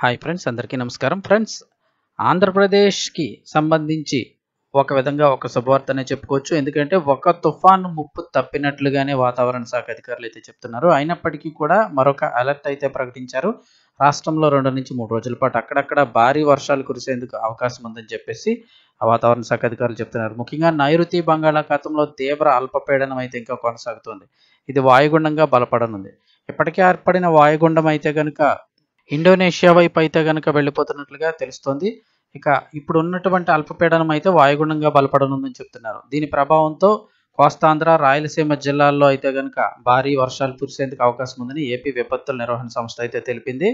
Hi friends, అందరికీ నమస్కారం. Friends, ఆంధ్రప్రదేశ్కి సంబంధించి ఒక విధంగా ఒక శుభవార్తనే చెప్పుకోవచ్చు. ఎందుకంటే ఒక తుఫాను ముప్పు తప్పినట్లుగానే వాతావరణ శాఖ అధికారులు అయితే చెప్తున్నారు. అయినప్పటికీ కూడా మరొక అలర్ట్ అయితే ప్రకటించారు. రాష్ట్రంలో 2 నుంచి 3 రోజుల పాటు అక్కడక్కడ భారీ వర్షాలు కురిసేందుకు అవకాశం ఉందని చెప్పేసి ఆ వాతావరణ శాఖ అధికారులు చెప్తున్నారు. ముఖ్యంగా నైరుతి బంగాళాఖాతంలో తీవ్ర అల్పపీడనం అయితే ఇంకా కొనసాగుతుంది. ఇది వాయుగుండంగా బలపడనుంది. ఇప్పటికే ఏర్పడిన వాయుగుండం అయితే గనుక ఇండోనేషియా వైపు అయితే గనుక వెళ్ళిపోతున్నట్లుగా తెలుస్తోంది. ఇక ఇప్పుడు ఉన్నటువంటి అల్పపీడనం అయితే వాయుగుండంగా బలపడనుందని చెప్తున్నారు. దీని ప్రభావంతో కోస్తాంధ్ర, రాయలసీమ జిల్లాల్లో అయితే గనుక భారీ వర్షాలు కురిసేందుకు అవకాశం ఉందని ఏపీ విపత్తుల నిర్వహణ సంస్థ అయితే తెలిపింది.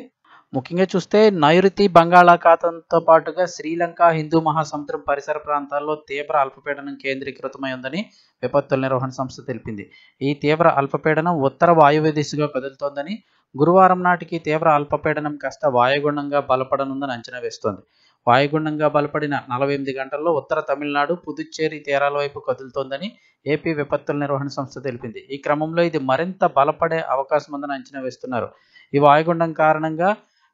ముఖ్యంగా చూస్తే నైరుతి బంగాళాఖాతంతో పాటుగా శ్రీలంక, హిందూ మహాసముద్రం పరిసర ప్రాంతాల్లో తీవ్ర అల్పపీడనం కేంద్రీకృతమై ఉందని విపత్తుల నిర్వహణ సంస్థ తెలిపింది. ఈ తీవ్ర అల్పపీడనం ఉత్తర వాయువ్య దిశగా కదులుతోందని, గురువారం నాటికి తీవ్ర అల్పపీడనం కాస్త వాయుగుండంగా బలపడనుందని అంచనా వేస్తోంది. వాయుగుండంగా బలపడిన 48 గంటల్లో ఉత్తర తమిళనాడు, పుదుచ్చేరి తీరాల వైపు కదులుతోందని ఏపీ విపత్తుల నిర్వహణ సంస్థ తెలిపింది. ఈ క్రమంలో ఇది మరింత బలపడే అవకాశం ఉందని అంచనా వేస్తున్నారు. ఈ వాయుగుండం కారణంగా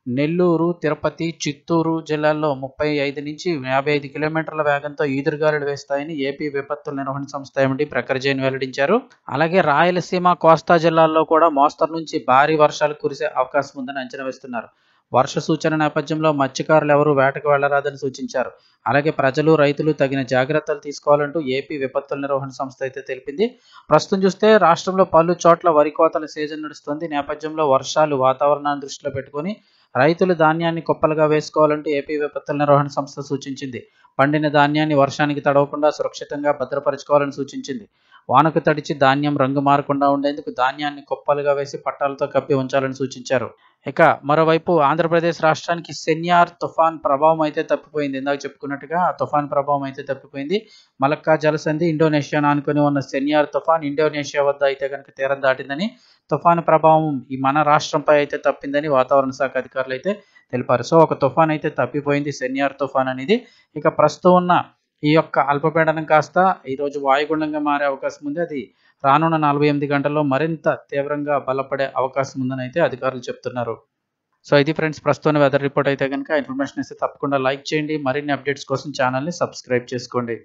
నెల్లూరు, తిరుపతి, చిత్తూరు జిల్లాల్లో 35 నుంచి 55 కిలోమీటర్ల వేగంతో ఈదురుగాలులు వేస్తాయని ఏపీ విపత్తుల నిర్వహణ సంస్థ ఎండీ ప్రఖర్ జైన్ వెల్లడించారు. అలాగే రాయలసీమ, కోస్తా జిల్లాల్లో కూడా మోస్తరు నుంచి భారీ వర్షాలు కురిసే అవకాశం ఉందని అంచనా వేస్తున్నారు. వర్ష సూచన నేపథ్యంలో మత్స్యకారులు ఎవరూ వేటకు వెళ్లరాదని సూచించారు. అలాగే ప్రజలు, రైతులు తగిన జాగ్రత్తలు తీసుకోవాలంటూ ఏపీ విపత్తుల నిర్వహణ సంస్థ అయితే తెలిపింది. ప్రస్తుతం చూస్తే రాష్ట్రంలో పలు చోట్ల వరి కోతల సీజన్ నడుస్తుంది. నేపథ్యంలో వర్షాలు వాతావరణాన్ని దృష్టిలో పెట్టుకుని రైతులు ధాన్యాన్ని కుప్పలుగా వేసుకోవాలంటూ ఏపీ విపత్తుల నిర్వహణ సంస్థ సూచించింది. పండిన ధాన్యాన్ని వర్షానికి తడవకుండా సురక్షితంగా భద్రపరచుకోవాలని సూచించింది. వానకు తడిచి ధాన్యం రంగు మారకుండా ఉండేందుకు ధాన్యాన్ని కుప్పలుగా వేసి పట్టాలతో కప్పి ఉంచాలని సూచించారు. ఇక మరోవైపు ఆంధ్రప్రదేశ్ రాష్ట్రానికి సెన్యార్ తుఫాన్ ప్రభావం అయితే తప్పిపోయింది. ఇందాక చెప్పుకున్నట్టుగా ఆ తుఫాన్ ప్రభావం అయితే తప్పిపోయింది. మలక్కా జలసంధి, ఇండోనేషియాను ఆనుకుని ఉన్న సెన్యార్ తుఫాన్ ఇండోనేషియా వద్ద అయితే కనుక తీరం దాటిందని, తుఫాను ప్రభావం ఈ మన రాష్ట్రంపై అయితే తప్పిందని వాతావరణ శాఖ అధికారులు అయితే తెలిపారు. సో ఒక తుఫాన్ అయితే తప్పిపోయింది, సెన్యార్ తుఫాన్ అనేది. ఇక ప్రస్తుతం ఉన్న ఈ యొక్క అల్పపీడనం కాస్త ఈరోజు వాయుగుండంగా మారే అవకాశం ఉంది. అది రానున్న 48 గంటల్లో మరింత తీవ్రంగా బలపడే అవకాశం ఉందని అయితే అధికారులు చెప్తున్నారు. సో ఇది ఫ్రెండ్స్, ప్రస్తుతం వెదర్ రిపోర్ట్ అయితే కనుక ఇన్ఫర్మేషన్ ఇస్తే తప్పకుండా లైక్ చేయండి. మరిన్ని అప్డేట్స్ కోసం ఛానల్ని సబ్స్క్రైబ్ చేసుకోండి.